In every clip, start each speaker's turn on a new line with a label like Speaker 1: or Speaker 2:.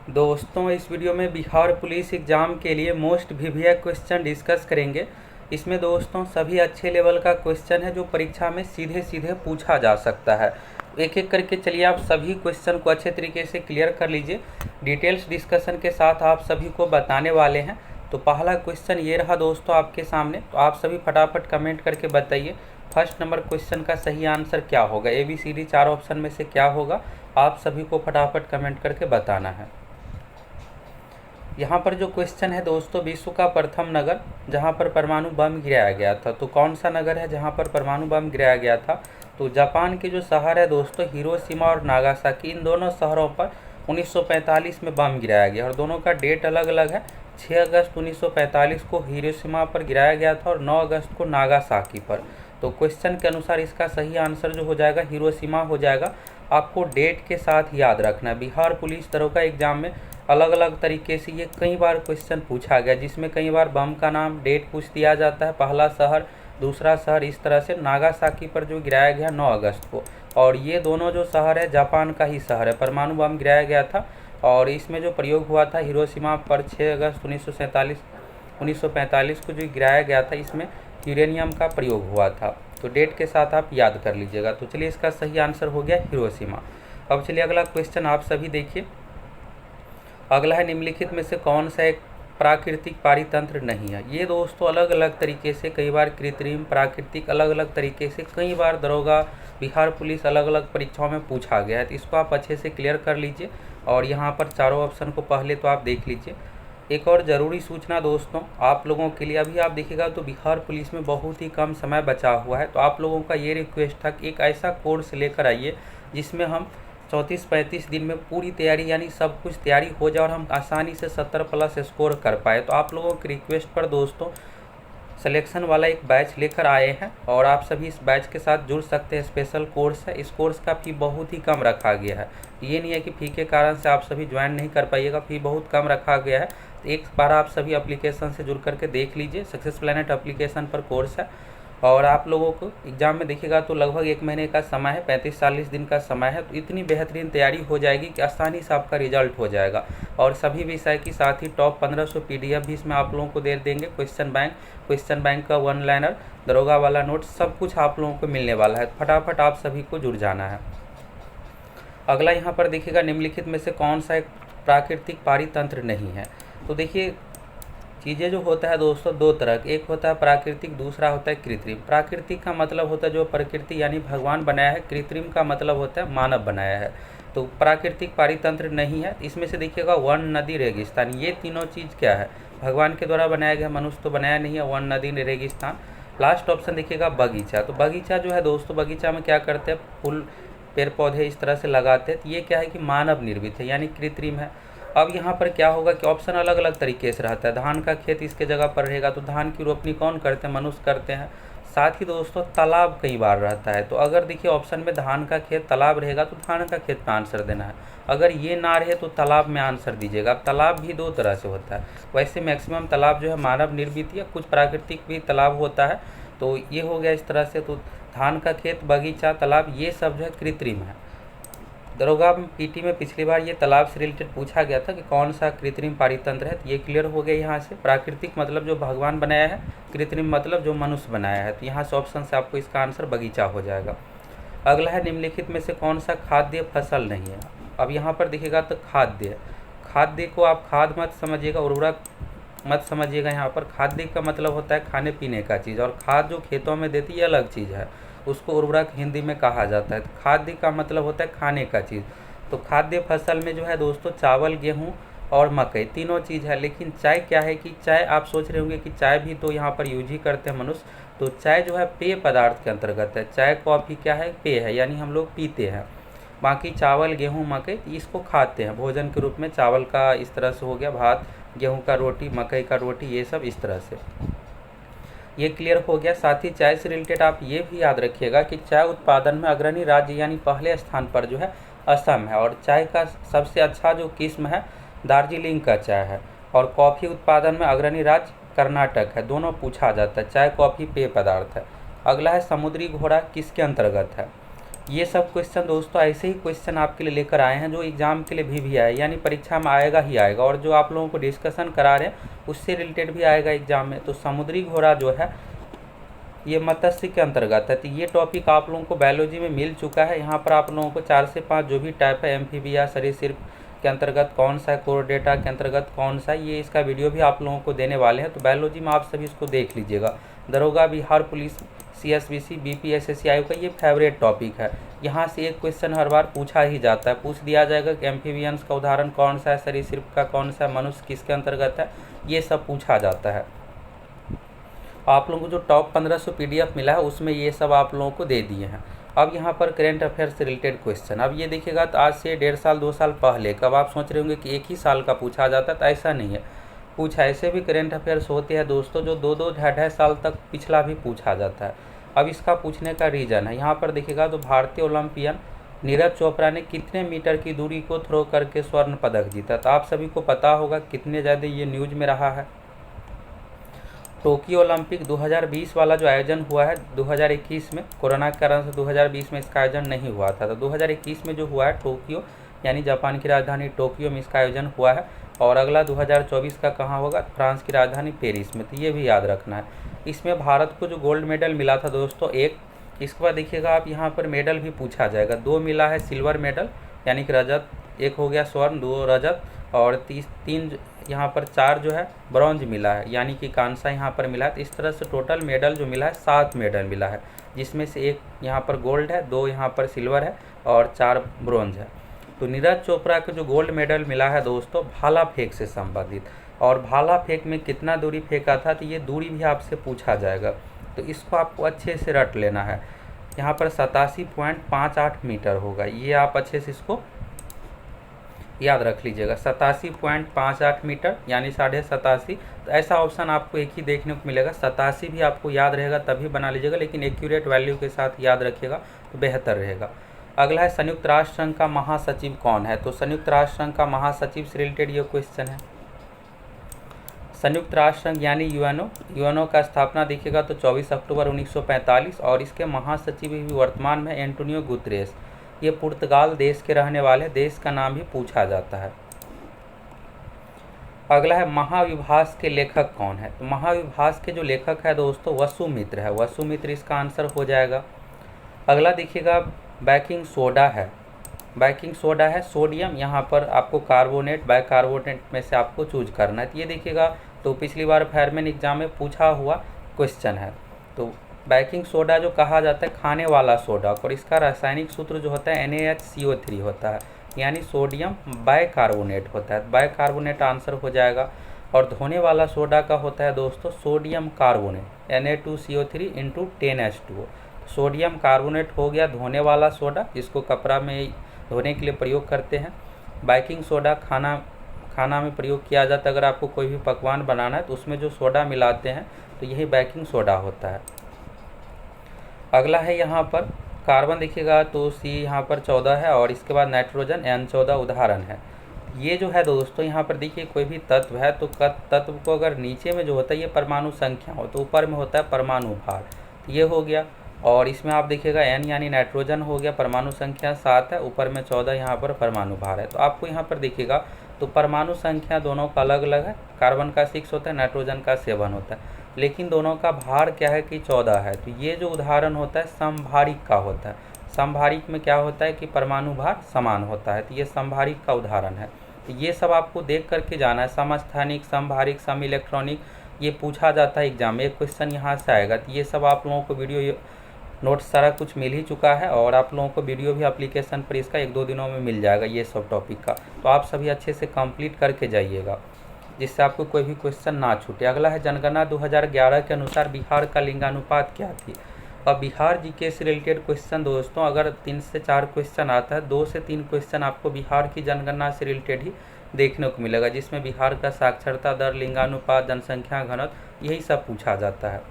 Speaker 1: दोस्तों, इस वीडियो में बिहार पुलिस एग्ज़ाम के लिए मोस्ट वीवीआई क्वेश्चन डिस्कस करेंगे। इसमें दोस्तों सभी अच्छे लेवल का क्वेश्चन है जो परीक्षा में सीधे सीधे पूछा जा सकता है। एक एक करके चलिए आप सभी क्वेश्चन को अच्छे तरीके से क्लियर कर लीजिए। डिटेल्स डिस्कशन के साथ आप सभी को बताने वाले हैं। तो पहला क्वेश्चन ये रहा दोस्तों आपके सामने, तो आप सभी फटाफट कमेंट करके बताइए फर्स्ट नंबर क्वेश्चन का सही आंसर क्या होगा। ABCD 4 ऑप्शन में से क्या होगा, आप सभी को फटाफट कमेंट करके बताना है। यहाँ पर जो क्वेश्चन है दोस्तों, विश्व का प्रथम नगर जहाँ पर परमाणु बम गिराया गया था, तो कौन सा नगर है जहाँ पर परमाणु बम गिराया गया था। तो जापान के जो शहर है दोस्तों हिरोशिमा और नागासाकी, इन दोनों शहरों पर 1945 में बम गिराया गया और दोनों का डेट अलग अलग है। 6 अगस्त 1945 को हिरोशिमा पर गिराया गया था और 9 अगस्त को नागासाकी पर। तो क्वेश्चन के अनुसार इसका सही आंसर जो हो जाएगा हिरोशिमा हो जाएगा। आपको डेट के साथ याद रखना है। बिहार पुलिस दरोगा एग्जाम में अलग अलग तरीके से ये कई बार क्वेश्चन पूछा गया, जिसमें कई बार बम का नाम डेट पूछ दिया जाता है, पहला शहर दूसरा शहर, इस तरह से। नागासाकी पर जो गिराया गया 9 अगस्त को, और ये दोनों जो शहर है जापान का ही शहर है। परमाणु बम गिराया गया था और इसमें जो प्रयोग हुआ था हिरोशिमा पर 6 अगस्त 1945 को जो गिराया गया था, इसमें यूरेनियम का प्रयोग हुआ था। तो डेट के साथ आप याद कर लीजिएगा। तो चलिए इसका सही आंसर हो गया हिरोशिमा। अब चलिए अगला क्वेश्चन आप सभी देखिए। अगला है निम्नलिखित में से कौन सा एक प्राकृतिक पारितंत्र नहीं है। ये दोस्तों अलग अलग तरीके से, कई बार कृत्रिम, प्राकृतिक, अलग अलग तरीके से कई बार दरोगा बिहार पुलिस अलग अलग परीक्षाओं में पूछा गया है। तो इसको आप अच्छे से क्लियर कर लीजिए और यहाँ पर चारों ऑप्शन को पहले तो आप देख लीजिए। एक और ज़रूरी सूचना दोस्तों आप लोगों के लिए, अभी आप देखिएगा तो बिहार पुलिस में बहुत ही कम समय बचा हुआ है। तो आप लोगों का ये रिक्वेस्ट था कि एक ऐसा कोर्स लेकर आइए जिसमें हम 34-35 दिन में पूरी तैयारी, यानी सब कुछ तैयारी हो जाए और हम आसानी से 70+ स्कोर कर पाए। तो आप लोगों की रिक्वेस्ट पर दोस्तों सिलेक्शन वाला एक बैच लेकर आए हैं और आप सभी इस बैच के साथ जुड़ सकते हैं। स्पेशल कोर्स है, इस कोर्स का फ़ी बहुत ही कम रखा गया है। ये नहीं है कि फ़ी के कारण से आप सभी ज्वाइन नहीं कर पाइएगा, फ़ी बहुत कम रखा गया है। तो एक बार आप सभी एप्लीकेशन से जुड़ करके देख लीजिए। सक्सेस प्लैनेट एप्लीकेशन पर कोर्स है और आप लोगों को एग्ज़ाम में देखिएगा तो लगभग 1 महीने का समय है, 35-40 दिन का समय है। तो इतनी बेहतरीन तैयारी हो जाएगी कि आसानी से आपका रिजल्ट हो जाएगा। और सभी विषय की साथ ही टॉप 1500 PDF भी इसमें आप लोगों को दे देंगे। क्वेश्चन बैंक का 1 लाइनर, दरोगा वाला नोट, सब कुछ आप लोगों को मिलने वाला है। फटाफट आप सभी को जुड़ जाना है। अगला यहाँ पर देखिएगा निम्नलिखित में से कौन सा एक प्राकृतिक पारितंत्र नहीं है। तो देखिए चीज़ें जो होता है दोस्तों दो तरह के, एक होता है प्राकृतिक, दूसरा होता है कृत्रिम। प्राकृतिक का मतलब होता है जो प्रकृति यानी भगवान बनाया है, कृत्रिम का मतलब होता है मानव बनाया है। तो प्राकृतिक पारितंत्र नहीं है। इसमें से देखिएगा वन, नदी, रेगिस्तान, ये तीनों चीज़ क्या है, भगवान के द्वारा बनाया गया, मनुष्य तो बनाया नहीं है। वन, नदी, रेगिस्तान। लास्ट ऑप्शन देखिएगा बगीचा। तो बगीचा जो है दोस्तों, बगीचा में क्या करते हैं, फूल पेड़ पौधे इस तरह से लगाते हैं। तो ये क्या है कि मानव निर्मित है, यानी कृत्रिम है। अब यहाँ पर क्या होगा कि ऑप्शन अलग अलग तरीके से रहता है। धान का खेत इसके जगह पर रहेगा तो धान की रोपनी कौन करते हैं, मनुष्य करते हैं। साथ ही दोस्तों तालाब कई बार रहता है। तो अगर देखिए ऑप्शन में धान का खेत तालाब रहेगा तो धान का खेत में आंसर देना है। अगर ये ना रहे तो तालाब में आंसर दीजिएगा। अब तालाब भी दो तरह से होता है, वैसे मैक्सिमम तालाब जो है मानव निर्मित या कुछ प्राकृतिक भी तालाब होता है। तो ये हो गया इस तरह से। तो धान का खेत, बगीचा, तालाब, ये सब जो है कृत्रिम है। दरोगा PT में पिछली बार ये तालाब से रिलेटेड पूछा गया था कि कौन सा कृत्रिम पारितंत्र है। तो ये क्लियर हो गया यहाँ से। प्राकृतिक मतलब जो भगवान बनाया है, कृत्रिम मतलब जो मनुष्य बनाया है। तो यहाँ से ऑप्शन से आपको इसका आंसर बगीचा हो जाएगा। अगला है निम्नलिखित में से कौन सा खाद्य फसल नहीं है। अब यहाँ पर देखिएगा तो खाद्य को आप खाद मत समझिएगा, उर्वरक मत समझिएगा। यहाँ पर खाद्य का मतलब होता है खाने पीने का चीज़, और खाद जो खेतों में देती है अलग चीज़ है, उसको उर्वरक हिंदी में कहा जाता है। तो खाद्य का मतलब होता है खाने का चीज़। तो खाद्य फसल में जो है दोस्तों चावल, गेहूं और मकई तीनों चीज़ है। लेकिन चाय क्या है कि चाय, आप सोच रहे होंगे कि चाय भी तो यहाँ पर यूज ही करते हैं मनुष्य। तो चाय जो है पेय पदार्थ के अंतर्गत है। चाय कॉफ़ी क्या है, पेय है, यानी हम लोग पीते हैं। बाकी चावल, गेहूँ, मकई इसको खाते हैं भोजन के रूप में। चावल का इस तरह से हो गया भात, गेहूँ का रोटी, मकई का रोटी, ये सब इस तरह से। ये क्लियर हो गया। साथ ही चाय से रिलेटेड आप ये भी याद रखिएगा कि चाय उत्पादन में अग्रणी राज्य यानी पहले स्थान पर जो है असम है, और चाय का सबसे अच्छा जो किस्म है दार्जिलिंग का चाय है। और कॉफ़ी उत्पादन में अग्रणी राज्य कर्नाटक है। दोनों पूछा जाता है। चाय कॉफ़ी पेय पदार्थ है। अगला है समुद्री घोड़ा किसके अंतर्गत है। ये सब क्वेश्चन दोस्तों ऐसे ही क्वेश्चन आपके लिए लेकर आए हैं जो एग्जाम के लिए भी आए, यानी परीक्षा में आएगा ही आएगा, और जो आप लोगों को डिस्कशन करा रहे हैं उससे रिलेटेड भी आएगा एग्जाम में। तो समुद्री घोड़ा जो है ये मत्स्य के अंतर्गत है। तो ये टॉपिक आप लोगों को बायोलॉजी में मिल चुका है। यहाँ पर आप लोगों को 4 से 5 जो भी टाइप है, एम्फीबिया, सरीसृप के अंतर्गत कौन सा है, कोरोडेटा के अंतर्गत कौन सा है, ये इसका वीडियो भी आप लोगों को देने वाले हैं। तो बायोलॉजी में आप सभी इसको देख लीजिएगा। दरोगा, बिहार पुलिस, CSBC, BPSSC आयोग का ये फेवरेट टॉपिक है। यहाँ से एक क्वेश्चन हर बार पूछा ही जाता है, पूछ दिया जाएगा कि एम्फीबियंस का उदाहरण कौन सा है, सरीसृप का कौन सा है, मनुष्य किसके अंतर्गत है, ये सब पूछा जाता है। आप लोगों को जो टॉप 1500 PDF मिला है उसमें ये सब आप लोगों को दे दिए हैं। अब यहाँ पर करेंट अफेयर से रिलेटेड क्वेश्चन, अब ये देखिएगा तो आज से 1.5 साल 2 साल पहले, कब आप सोच रहे होंगे कि एक ही साल का पूछा जाता है, तो ऐसा नहीं है। कुछ ऐसे भी करेंट अफेयर्स होते हैं दोस्तों जो 2-2 ढाई साल तक पिछला भी पूछा जाता है। अब इसका पूछने का रीज़न है, यहाँ पर देखिएगा तो भारतीय ओलंपियन नीरज चोपड़ा ने कितने मीटर की दूरी को थ्रो करके स्वर्ण पदक जीता। तो आप सभी को पता होगा कितने ज़्यादा ये न्यूज में रहा है। टोक्यो ओलंपिक 2020 वाला जो आयोजन हुआ है 2021 में, कोरोना के कारण से 2020 में इसका आयोजन नहीं हुआ था। तो 2021 में जो हुआ है टोक्यो यानी जापान की राजधानी टोक्यो में इसका आयोजन हुआ है, और अगला 2024 का कहाँ होगा, फ्रांस की राजधानी पेरिस में। तो ये भी याद रखना है। इसमें भारत को जो गोल्ड मेडल मिला था दोस्तों एक, इसके बाद देखिएगा आप यहाँ पर मेडल भी पूछा जाएगा। 2 मिला है सिल्वर मेडल यानी कि रजत, 1 हो गया स्वर्ण, 2 रजत, और 3 यहाँ पर 4 जो है ब्रॉन्ज मिला है यानी कि कांसा यहाँ पर मिला है। तो इस तरह से टोटल मेडल जो मिला है 7 मेडल मिला है, जिसमें से 1 यहाँ पर गोल्ड है, 2 यहाँ पर सिल्वर है और 4 ब्रॉन्ज है। तो नीरज चोपड़ा को जो गोल्ड मेडल मिला है दोस्तों भाला फेंक से संबंधित, और भाला फेंक में कितना दूरी फेंका था, तो ये दूरी भी आपसे पूछा जाएगा। तो इसको आपको अच्छे से रट लेना है। यहाँ पर 87.58 मीटर होगा, ये आप अच्छे से इसको याद रख लीजिएगा। 87.58 मीटर यानी 87.5। तो ऐसा ऑप्शन आपको एक ही देखने को मिलेगा। 87 भी आपको याद रहेगा तभी बना लीजिएगा, लेकिन एक्यूरेट वैल्यू के साथ याद रखिएगा तो बेहतर रहेगा। अगला है संयुक्त राष्ट्र संघ का महासचिव कौन है। तो संयुक्त राष्ट्र संघ का महासचिव से रिलेटेड ये क्वेश्चन है। संयुक्त राष्ट्र संघ यानी यूएनओ का स्थापना देखिएगा तो 24 अक्टूबर 1945, और इसके महासचिव भी वर्तमान में एंटोनियो गुतरेस। ये पुर्तगाल देश के रहने वाले, देश का नाम भी पूछा जाता है। अगला है महाविभास के लेखक कौन है। तो महाविभास के जो लेखक है दोस्तों वसुमित्र है, वसुमित्र इसका आंसर हो जाएगा। अगला देखिएगा बेकिंग सोडा है, बेकिंग सोडा है सोडियम, यहाँ पर आपको कार्बोनेट बाइकार्बोनेट में से आपको चूज करना है। तो ये देखिएगा तो पिछली बार फायरमैन एग्जाम में पूछा हुआ क्वेश्चन है। तो बेकिंग सोडा जो कहा जाता है खाने वाला सोडा, और इसका रासायनिक सूत्र जो होता है NaHCO3 होता है, यानी सोडियम बाइकार्बोनेट होता है। बाइकार्बोनेट आंसर हो जाएगा। और धोने वाला सोडा का होता है दोस्तों sodium carbonate, Na2CO3 × 10H2O। Sodium carbonate हो गया धोने वाला सोडा, जिसको कपड़ा में धोने के लिए प्रयोग करते हैं। बेकिंग सोडा खाना में प्रयोग किया जाता है। अगर आपको कोई भी पकवान बनाना है तो उसमें जो सोडा मिलाते हैं तो यही बेकिंग सोडा होता है। अगला है यहाँ पर कार्बन देखिएगा तो C यहाँ पर 14 है, और इसके बाद नाइट्रोजन N14 उदाहरण है। ये जो है दोस्तों यहाँ पर देखिए कोई भी तत्व है तो तत्व को अगर नीचे में जो होता है ये परमाणु संख्या हो तो ऊपर में होता है परमाणु भार, तो ये हो गया। और इसमें आप देखिएगा N यानी नाइट्रोजन हो गया, परमाणु संख्या 7 है, ऊपर में 14 यहाँ पर परमाणु भार है। तो आपको यहाँ पर देखिएगा तो परमाणु संख्या दोनों का अलग अलग है, कार्बन का 6 होता है, नाइट्रोजन का 7 होता है, लेकिन दोनों का भार क्या है कि 14 है। तो ये जो उदाहरण होता है समभारिक का होता है। समभारिक में क्या होता है कि परमाणु भार समान होता है, तो ये समभारिक का उदाहरण है। तो ये सब आपको देख करके जाना है। समस्थानिक, समभारिक, सम इलेक्ट्रॉनिक, ये पूछा जाता है एग्जाम में, एक क्वेश्चन यहाँ से आएगा। तो ये सब आप लोगों को वीडियो नोट्स सारा कुछ मिल ही चुका है, और आप लोगों को वीडियो भी एप्लीकेशन पर इसका 1-2 दिनों में मिल जाएगा ये सब टॉपिक का। तो आप सभी अच्छे से कंप्लीट करके जाइएगा, जिससे आपको कोई भी क्वेश्चन ना छूटे। अगला है जनगणना 2011 के अनुसार बिहार का लिंगानुपात क्या थी। अब बिहार जीके से रिलेटेड क्वेश्चन दोस्तों अगर 3 से 4 क्वेश्चन आता है, 2 से 3 क्वेश्चन आपको बिहार की जनगणना से रिलेटेड ही देखने को मिलेगा, जिसमें बिहार का साक्षरता दर, लिंगानुपात, जनसंख्या घनत्व, यही सब पूछा जाता है।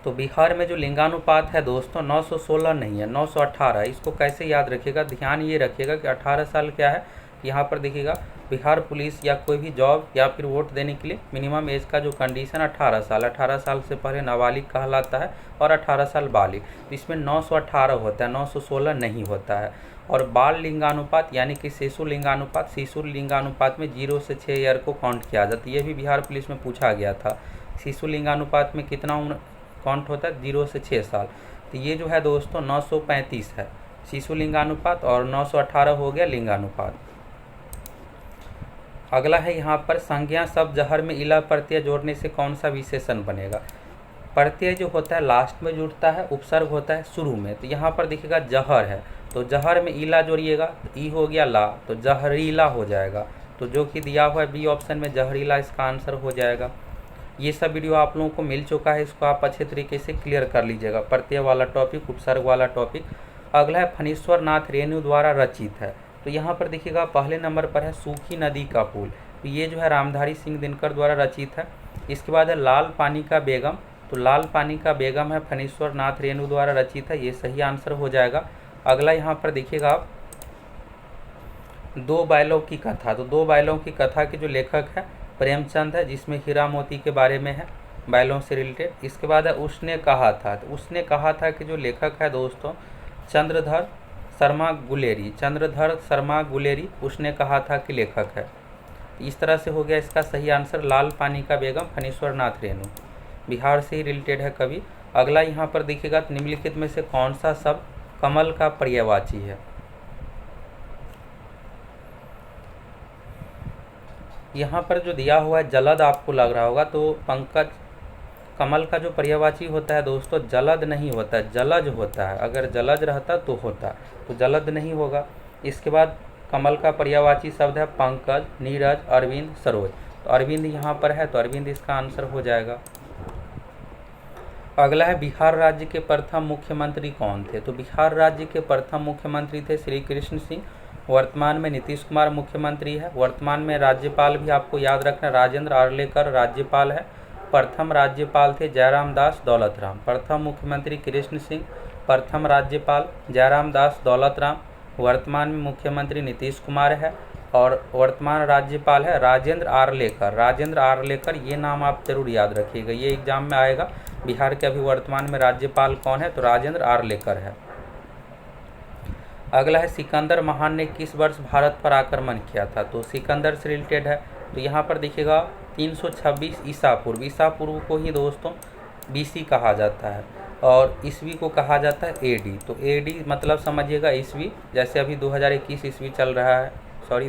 Speaker 1: तो बिहार में जो लिंगानुपात है दोस्तों 916 नहीं है, 918। इसको कैसे याद रखिएगा, ध्यान ये रखिएगा कि 18 साल क्या है, यहाँ पर देखिएगा बिहार पुलिस या कोई भी जॉब या फिर वोट देने के लिए मिनिमम एज का जो कंडीशन 18 साल, 18 साल से पहले नाबालिग कहलाता है और 18 साल बालिग। तो इसमें 918 होता है, 916 नहीं होता है। और बाल लिंगानुपात यानी कि शिशु लिंगानुपात में 0 से 6 ईयर को काउंट किया जाता है। ये भी बिहार पुलिस में पूछा गया था, शिशु लिंगानुपात में कितना उम्र काउंट होता है, 0 से 6 साल। तो ये जो है दोस्तों 935 है शिशु लिंगानुपात और 918 हो गया लिंगानुपात। अगला है यहाँ पर संज्ञा शब्द जहर में इला प्रत्यय जोड़ने से कौन सा विशेषण बनेगा। प्रत्यय जो होता है लास्ट में जुड़ता है, उपसर्ग होता है शुरू में। तो यहाँ पर देखिएगा जहर है तो जहर में इला जोड़िएगा तो ई हो गया ला, तो जहरीला हो जाएगा। तो जो कि दिया हुआ है बी ऑप्शन में जहरीला इसका आंसर हो जाएगा। ये सब वीडियो आप लोगों को मिल चुका है, इसको आप अच्छे तरीके से क्लियर कर लीजिएगा, प्रत्यय वाला टॉपिक, उपसर्ग वाला टॉपिक। अगला है फणीश्वर नाथ रेणु द्वारा रचित है। तो यहाँ पर देखिएगा पहले नंबर पर है सूखी नदी का पुल। तो ये जो है रामधारी सिंह दिनकर द्वारा रचित है। इसके बाद है लाल पानी का बेगम। तो लाल पानी का बेगम है फणीश्वर नाथ रेणु द्वारा रचित है, ये सही आंसर हो जाएगा। अगला यहाँ पर देखिएगा आप दो बैलों की कथा। तो दो बैलों की कथा के जो लेखक है प्रेमचंद है, जिसमें हीरा मोती के बारे में है, बैलों से रिलेटेड। इसके बाद है उसने कहा था। तो उसने कहा था कि जो लेखक है दोस्तों चंद्रधर शर्मा गुलेरी उसने कहा था कि लेखक है। इस तरह से हो गया इसका सही आंसर लाल पानी का बेगम फणीश्वर नाथ रेणु, बिहार से ही रिलेटेड है कवि। अगला यहाँ पर देखिएगा निम्नलिखित में से कौन सा शब्द कमल का पर्यायवाची है। यहाँ पर जो दिया हुआ है जलद आपको लग रहा होगा, तो पंकज कमल का जो पर्यायवाची होता है दोस्तों जलद नहीं होता है, जलज होता है। अगर जलज रहता तो होता, तो जलद नहीं होगा। इसके बाद कमल का पर्यायवाची शब्द है पंकज, नीरज, अरविंद, सरोज। तो अरविंद यहाँ पर है, तो अरविंद इसका आंसर हो जाएगा। अगला है बिहार राज्य के प्रथम मुख्यमंत्री कौन थे। तो बिहार राज्य के प्रथम मुख्यमंत्री थे श्री कृष्ण सिंह। वर्तमान में नीतीश कुमार मुख्यमंत्री है। वर्तमान में राज्यपाल भी आपको याद रखना राजेंद्र आर्लेकर राज्यपाल है। प्रथम राज्यपाल थे जयराम दास दौलतराम। प्रथम मुख्यमंत्री कृष्ण सिंह, प्रथम राज्यपाल जयराम दास दौलतराम। वर्तमान में मुख्यमंत्री नीतीश कुमार है और वर्तमान राज्यपाल है राजेंद्र आर्लेकर। राजेंद्र आर्लेकर ये नाम आप जरूर याद रखिएगा, ये एग्जाम में आएगा। बिहार के अभी वर्तमान में राज्यपाल कौन है, तो राजेंद्र आर्लेकर है। अगला है सिकंदर महान ने किस वर्ष भारत पर आक्रमण किया था। तो सिकंदर से रिलेटेड है। तो यहाँ पर देखिएगा 326 ईसा पूर्व। ईसा पूर्व को ही दोस्तों BC कहा जाता है और ईस्वी को कहा जाता है AD। तो AD मतलब समझिएगा ईस्वी, जैसे अभी 2021 ईस्वी चल रहा है,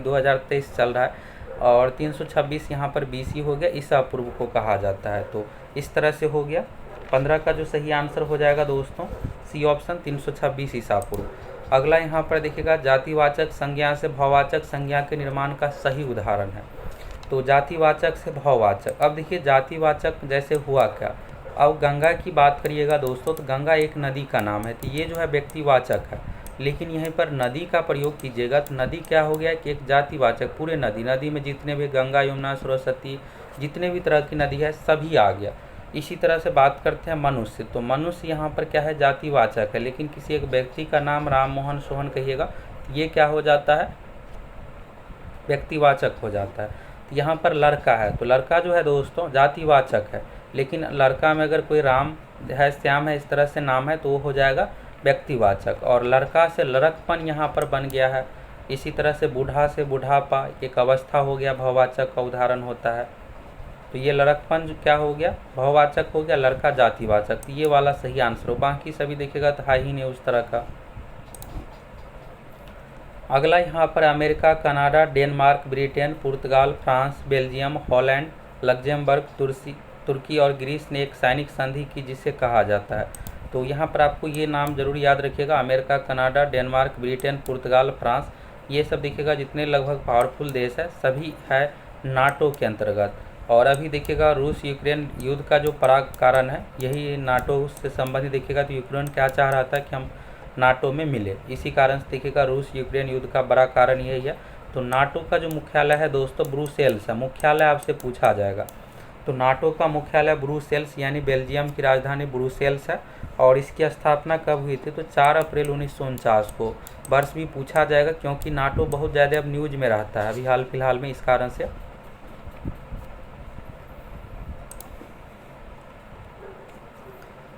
Speaker 1: 2023 चल रहा है, और 326 यहाँ पर BC हो गया, ईसा पूर्व को कहा जाता है। तो इस तरह से हो गया। 15 का जो सही आंसर हो जाएगा दोस्तों C ऑप्शन 326 ईसा पूर्व। अगला यहाँ पर देखिएगा जातिवाचक संज्ञा से भाववाचक संज्ञा के निर्माण का सही उदाहरण है। तो जातिवाचक से भाववाचक। अब देखिए जातिवाचक जैसे हुआ क्या, अब गंगा की बात करिएगा दोस्तों, तो गंगा एक नदी का नाम है, तो ये जो है व्यक्तिवाचक है। लेकिन यहीं पर नदी का प्रयोग कीजिएगा तो नदी क्या हो गया कि एक जातिवाचक, पूरे नदी में जितने भी गंगा, यमुना, सरस्वती, जितने भी तरह की नदी है सभी आ गया। इसी तरह से बात करते हैं मनुष्य। तो मनुष्य यहाँ पर क्या है, जातिवाचक है। लेकिन किसी एक व्यक्ति का नाम राम मोहन सोहन कहिएगा तो ये क्या हो जाता है, व्यक्तिवाचक हो जाता है। तो यहाँ पर लड़का है, तो लड़का जो है दोस्तों जातिवाचक है। लेकिन लड़का में अगर कोई राम है, श्याम है, इस तरह से नाम है तो वो हो जाएगा व्यक्तिवाचक। और लड़का से लड़कपन यहाँ पर बन गया है। इसी तरह से बूढ़ा से बुढ़ापा एक अवस्था हो गया, भाववाचक का उदाहरण होता है। तो ये लड़कपन जो क्या हो गया, भाववाचक हो गया, लड़का जातिवाचक। तो ये वाला सही आंसर हो, बाकी सभी देखिएगा तो है ही नहीं उस तरह का। अगला यहाँ पर अमेरिका, कनाडा, डेनमार्क, ब्रिटेन, पुर्तगाल, फ्रांस, बेल्जियम, हॉलैंड, लग्जमबर्ग, तुर्की और ग्रीस ने एक सैनिक संधि की जिसे कहा जाता है। तो यहाँ पर आपको ये नाम जरूर याद रखिएगा, अमेरिका, कनाडा, डेनमार्क, ब्रिटेन, पुर्तगाल, फ्रांस, ये सब देखिएगा जितने लगभग पावरफुल देश है सभी है नाटो के अंतर्गत। और अभी देखिएगा रूस यूक्रेन युद्ध का जो पराग कारण है यही नाटो से संबंधित देखिएगा। तो यूक्रेन क्या चाह रहा था कि हम नाटो में मिले, इसी कारण से देखिएगा रूस यूक्रेन युद्ध का बड़ा कारण यही है। तो नाटो का जो मुख्यालय है दोस्तों ब्रुसेल्स है, मुख्यालय आपसे पूछा जाएगा। तो नाटो का मुख्यालय ब्रुसेल्स यानी बेल्जियम की राजधानी ब्रुसेल्स है। और इसकी स्थापना कब हुई थी? तो 4 अप्रैल 1949 को। वर्ष भी पूछा जाएगा क्योंकि नाटो बहुत ज़्यादा अब न्यूज में रहता है अभी हाल फिलहाल में, इस कारण से।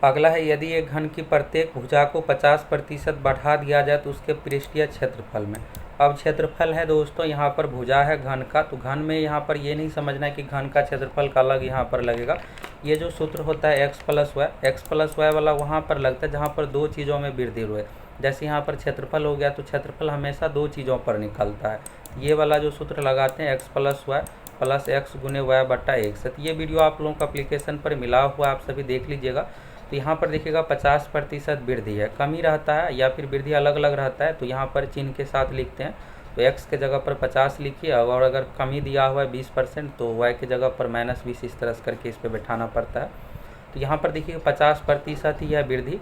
Speaker 1: अगला है, यदि एक घन की प्रत्येक भुजा को 50% बढ़ा दिया जाए तो उसके पृष्ठीय क्षेत्रफल में। अब क्षेत्रफल है दोस्तों, यहाँ पर भुजा है घन का, तो घन में यहाँ पर ये नहीं समझना है कि घन का क्षेत्रफल का अलग यहाँ पर लगेगा। ये जो सूत्र होता है एक्स प्लस वाई वाला वहाँ पर लगता है जहाँ पर दो चीज़ों में वृद्धि हुए। जैसे यहाँ पर क्षेत्रफल हो गया तो क्षेत्रफल हमेशा दो चीज़ों पर निकलता है। ये वाला जो सूत्र लगाते हैं एक्स प्लस एक्स गुने वाई बट्टा एक्स। तो ये वीडियो आप लोगों को एप्लीकेशन पर मिला हुआ, आप सभी देख लीजिएगा। तो यहाँ पर देखिएगा 50% वृद्धि है, कमी रहता है या फिर वृद्धि अलग अलग रहता है, तो यहाँ पर चिन्ह के साथ लिखते हैं। तो x के जगह पर 50 लिखिए, और अगर कमी दिया हुआ है 20% तो y के जगह पर -20 इस तरह से करके इस पर बैठाना पड़ता है। तो यहाँ पर देखिए 50% ही है वृद्धि,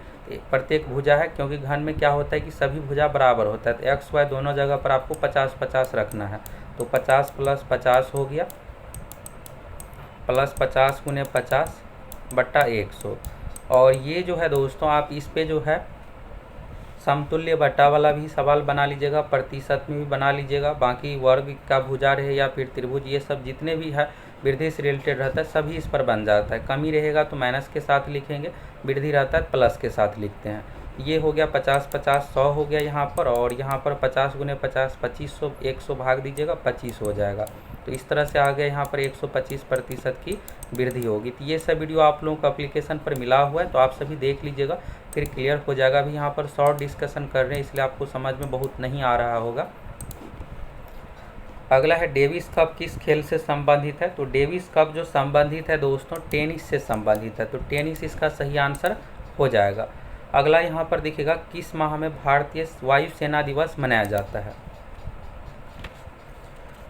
Speaker 1: प्रत्येक भुजा है, क्योंकि घन में क्या होता है कि सभी भुजा बराबर होता है। तो x y दोनों जगह पर आपको 50-50 रखना है। तो 50 + 50 हो गया, +50 × 50 बट्टा 100। और ये जो है दोस्तों, आप इस पे जो है समतुल्य बट्टा वाला भी सवाल बना लीजिएगा, प्रतिशत में भी बना लीजिएगा। बाकी वर्ग का भुजा रहे या फिर त्रिभुज, ये सब जितने भी है वृद्धि से रिलेटेड रहता है सभी इस पर बन जाता है। कमी रहेगा तो माइनस के साथ लिखेंगे, वृद्धि रहता है प्लस के साथ लिखते हैं। ये हो गया 50-50 100 हो गया यहाँ पर, और यहाँ पर 50 × 50 2500, 100 भाग दीजिएगा 25 हो जाएगा। तो इस तरह से आ गया यहाँ पर 125% की वृद्धि होगी। तो ये सब वीडियो आप लोगों को एप्लीकेशन पर मिला हुआ है, तो आप सभी देख लीजिएगा, फिर क्लियर हो जाएगा। अभी यहाँ पर शॉर्ट डिस्कशन कर रहे हैं इसलिए आपको समझ में बहुत नहीं आ रहा होगा। अगला है, डेविस कप किस खेल से संबंधित है? तो डेविस कप जो संबंधित है दोस्तों टेनिस से संबंधित है, तो टेनिस इसका सही आंसर हो जाएगा। अगला यहाँ पर देखिएगा, किस माह में भारतीय वायुसेना दिवस मनाया जाता है?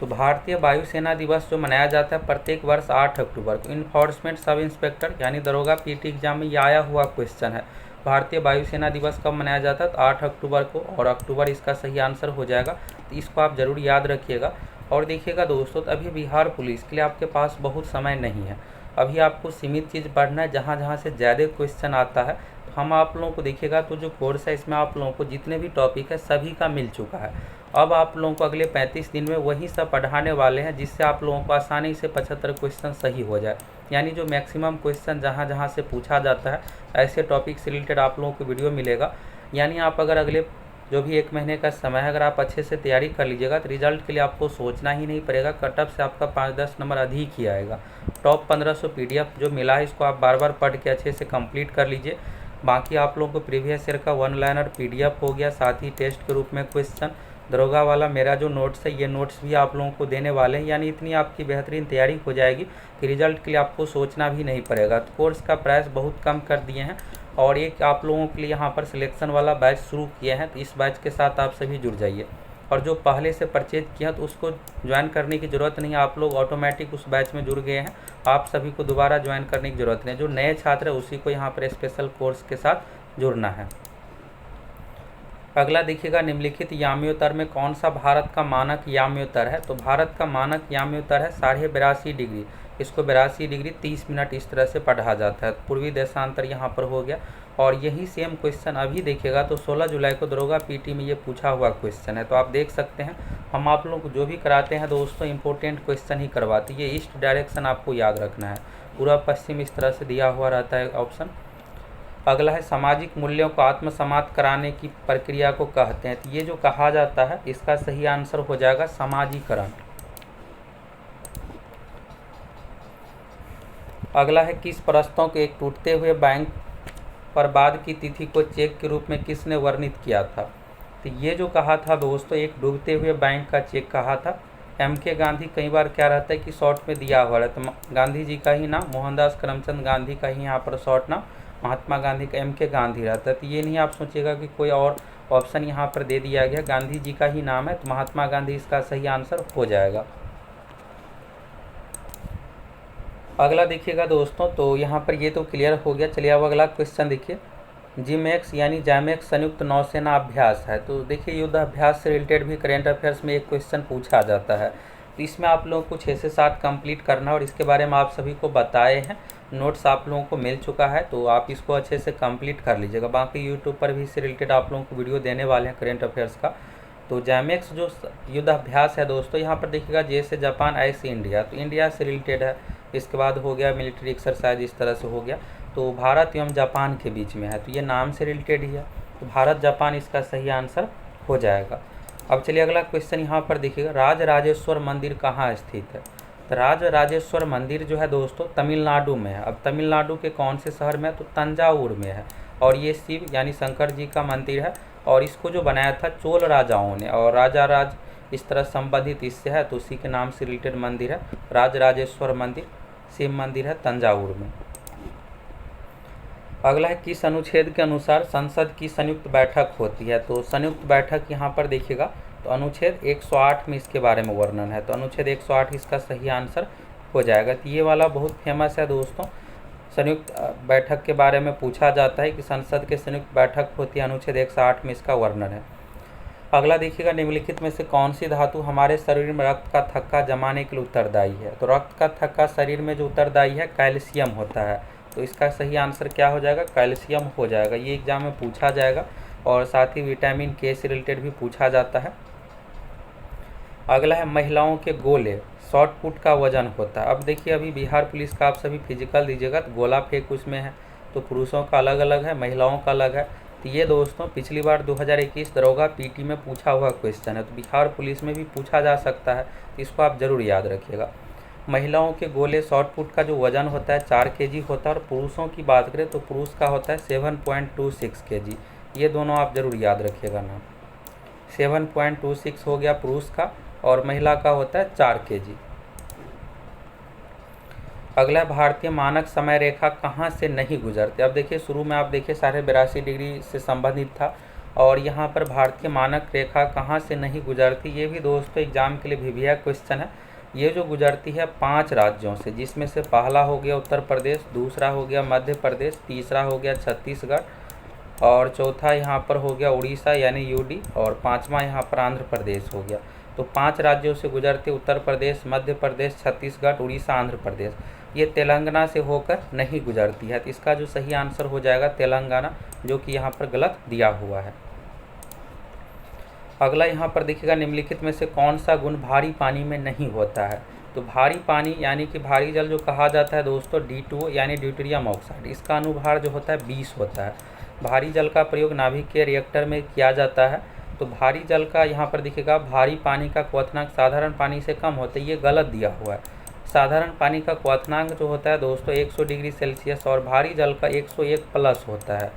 Speaker 1: तो भारतीय वायुसेना दिवस जो मनाया जाता है प्रत्येक वर्ष 8 अक्टूबर को। इन्फोर्समेंट सब इंस्पेक्टर यानी दरोगा पीटी एग्जाम में ये आया हुआ क्वेश्चन है। भारतीय वायुसेना दिवस कब मनाया जाता है? तो 8 अक्टूबर को, और अक्टूबर इसका सही आंसर हो जाएगा। तो इसको आप ज़रूर याद रखिएगा। और देखिएगा दोस्तों, तो अभी बिहार पुलिस के लिए आपके पास बहुत समय नहीं है, अभी आपको सीमित चीज़ पढ़ना है, जहाँ जहाँ से ज़्यादा क्वेश्चन आता है। तो हम आप लोगों को देखिएगा, तो जो कोर्स है इसमें आप लोगों को जितने भी टॉपिक है सभी का मिल चुका है। अब आप लोगों को अगले 35 दिन में वही सब पढ़ाने वाले हैं, जिससे आप लोगों को आसानी से 75 क्वेश्चन सही हो जाए। यानी जो मैक्सिमम क्वेश्चन जहाँ जहाँ से पूछा जाता है ऐसे टॉपिक से रिलेटेड आप लोगों को वीडियो मिलेगा। यानी आप अगर अगले जो भी 1 महीने का समय है, अगर आप अच्छे से तैयारी कर लीजिएगा तो रिजल्ट के लिए आपको सोचना ही नहीं पड़ेगा। कटअप से आपका 5-10 नंबर अधिक ही आएगा। टॉप 1500 PDF जो मिला है इसको आप बार बार पढ़ के अच्छे से कंप्लीट कर लीजिए। बाकी आप लोगों को प्रीवियस ईयर का 1 लाइनर PDF हो गया, साथ ही टेस्ट के रूप में क्वेश्चन, दरोगा वाला मेरा जो नोट्स है ये नोट्स भी आप लोगों को देने वाले हैं। यानी इतनी आपकी बेहतरीन तैयारी हो जाएगी कि रिजल्ट के लिए आपको सोचना भी नहीं पड़ेगा। तो कोर्स का प्राइस बहुत कम कर दिए हैं, और एक आप लोगों के लिए यहाँ पर सिलेक्शन वाला बैच शुरू किए हैं। तो इस बैच के साथ आप सभी जुड़ जाइए, और जो पहले से परचेज किया तो उसको ज्वाइन करने की ज़रूरत नहीं है, आप लोग ऑटोमेटिक उस बैच में जुड़ गए हैं। आप सभी को दोबारा ज्वाइन करने की ज़रूरत नहीं, जो नए छात्र है उसी को यहाँ पर स्पेशल कोर्स के साथ जुड़ना है। अगला देखिएगा, निम्नलिखित याम्योत्तर में कौन सा भारत का मानक याम्योत्तर है? तो भारत का मानक याम्योत्तर है 82.5 डिग्री। इसको 82 डिग्री 30 मिनट इस तरह से पढ़ा जाता है। पूर्वी देशांतर यहाँ पर हो गया। और यही सेम क्वेश्चन अभी देखिएगा तो 16 जुलाई को दरोगा पीटी में ये पूछा हुआ क्वेश्चन है। तो आप देख सकते हैं, हम आप लोगों को जो भी कराते हैं दोस्तों इंपॉर्टेंट क्वेश्चन ही करवाते हैं। ये ईस्ट डायरेक्शन आपको याद रखना है, पूर्व पश्चिम इस तरह से दिया हुआ रहता है ऑप्शन। अगला है, सामाजिक मूल्यों को आत्मसात कराने की प्रक्रिया को कहते हैं। तो ये जो कहा जाता है इसका सही आंसर हो जाएगा समाजीकरण। अगला है, किस प्रस्तों के एक टूटते हुए बैंक पर बाद की तिथि को चेक के रूप में किसने वर्णित किया था? तो ये जो कहा था दोस्तों एक डूबते हुए बैंक का चेक कहा था MK गांधी। कई बार क्या रहता है कि शॉर्ट में दिया हुआ है, तो गांधी जी का ही नाम मोहनदास करमचंद गांधी का ही यहाँ पर शॉर्ट नाम महात्मा गांधी का MK गांधी रहता है। तो ये नहीं आप सोचिएगा कि कोई और ऑप्शन यहाँ पर दे दिया गया, गांधी जी का ही नाम है, तो महात्मा गांधी इसका सही आंसर हो जाएगा। अगला देखिएगा दोस्तों, तो यहाँ पर ये तो क्लियर हो गया। चलिए अब अगला क्वेश्चन देखिए, जिमैक्स यानी जैमेक्स संयुक्त नौसेना अभ्यास है। तो देखिए युद्ध अभ्यास से रिलेटेड भी करेंट अफेयर्स में एक क्वेश्चन पूछा जाता है। तो इसमें आप लोगों को 6 से 7 कंप्लीट करना है और इसके बारे में आप सभी को बताए हैं, नोट्स आप लोगों को मिल चुका है, तो आप इसको अच्छे से कंप्लीट कर लीजिएगा। बाकी यूट्यूब पर भी इससे रिलेटेड आप लोगों को वीडियो देने वाले हैं करेंट अफेयर्स का। तो जैमेक्स जो युद्ध अभ्यास है दोस्तों, यहाँ पर देखिएगा जैसे जापान ऐसे इंडिया, तो इंडिया से रिलेटेड है। इसके बाद हो गया मिलिट्री एक्सरसाइज, इस तरह से हो गया। तो भारत एवं जापान के बीच में है, तो ये नाम से रिलेटेड ही है, तो भारत जापान इसका सही आंसर हो जाएगा। अब चलिए अगला क्वेश्चन यहाँ पर देखिएगा, राजराजेश्वर मंदिर कहाँ स्थित है। तो राजराजेश्वर मंदिर जो है दोस्तों तमिलनाडु में है। अब तमिलनाडु के कौन से शहर में है, तो तंजावुर में है। और ये शिव यानी शंकर जी का मंदिर है और इसको जो बनाया था चोल राजाओं ने, और राजा राज इस तरह संबंधित इससे है, तो उसी के नाम से रिलेटेड मंदिर है राजराजेश्वर मंदिर, शिव मंदिर है तंजावुर में। अगला है, किस अनुच्छेद के अनुसार संसद की संयुक्त बैठक होती है। तो संयुक्त बैठक यहाँ पर देखिएगा, तो अनुच्छेद 108 में इसके बारे में वर्णन है, तो अनुच्छेद 108 इसका सही आंसर हो जाएगा। तो ये वाला बहुत फेमस है दोस्तों, संयुक्त बैठक के बारे में पूछा जाता है कि संसद के संयुक्त बैठक होती है, अनुच्छेद 108 में इसका वर्णन है। अगला देखिएगा, निम्नलिखित में से कौन सी धातु हमारे शरीर में रक्त का थक्का जमाने के लिए उत्तरदायी है। तो रक्त का थक्का शरीर में जो उत्तरदायी है कैल्शियम होता है, तो इसका सही आंसर क्या हो जाएगा, कैल्शियम हो जाएगा। ये एग्जाम में पूछा जाएगा और साथ ही विटामिन के से रिलेटेड भी पूछा जाता है। अगला है, महिलाओं के गोले शॉर्ट पुट का वजन होता है। अब देखिए अभी बिहार पुलिस का आप सभी फिजिकल दीजिएगा तो गोला फेंक उसमें है, तो पुरुषों का अलग अलग है, महिलाओं का अलग है। तो ये दोस्तों पिछली बार 2021 दरोगा पीटी में पूछा हुआ क्वेश्चन है, तो बिहार पुलिस में भी पूछा जा सकता है, तो इसको आप जरूर याद रखिएगा। महिलाओं के गोले शॉर्ट पुट का जो वजन होता है 4 kg होता है, और पुरुषों की बात करें तो पुरुष का होता है 7.26 kg। ये दोनों आप जरूर याद रखिएगा ना, 7.26 हो गया पुरुष का और महिला का होता है 4 kg। अगला, भारतीय मानक समय रेखा कहाँ से नहीं गुजरती। अब देखिए शुरू में आप देखिए 82.5 डिग्री से संबंधित था, और यहाँ पर भारतीय मानक रेखा कहाँ से नहीं गुजरती, ये भी दोस्तों एग्जाम के लिए भिभिया क्वेश्चन है। ये जो गुजरती है 5 राज्यों से, जिसमें से पहला हो गया उत्तर प्रदेश, दूसरा हो गया मध्य प्रदेश, तीसरा हो गया छत्तीसगढ़, और चौथा यहाँ पर हो गया उड़ीसा यानी यूडी, और पाँचवा यहाँ पर आंध्र प्रदेश हो गया। तो 5 राज्यों से गुजरते उत्तर प्रदेश, मध्य प्रदेश, छत्तीसगढ़, उड़ीसा, आंध्र प्रदेश। ये तेलंगाना से होकर नहीं गुजरती है, तो इसका जो सही आंसर हो जाएगा तेलंगाना, जो कि यहाँ पर गलत दिया हुआ है। अगला यहाँ पर देखिएगा, निम्नलिखित में से कौन सा गुण भारी पानी में नहीं होता है। तो भारी पानी यानी कि भारी जल जो कहा जाता है दोस्तों D2O यानी ड्यूटेरियम ऑक्साइड, इसका अनुभार जो होता है 20 होता है। भारी जल का प्रयोग नाभिक के रिएक्टर में किया जाता है। तो भारी जल का यहाँ पर देखिएगा, भारी पानी का क्वथनांक साधारण पानी से कम होता है, ये गलत दिया हुआ है। साधारण पानी का क्वथनांक जो होता है दोस्तों 100 डिग्री सेल्सियस, और भारी जल का 101 प्लस होता है,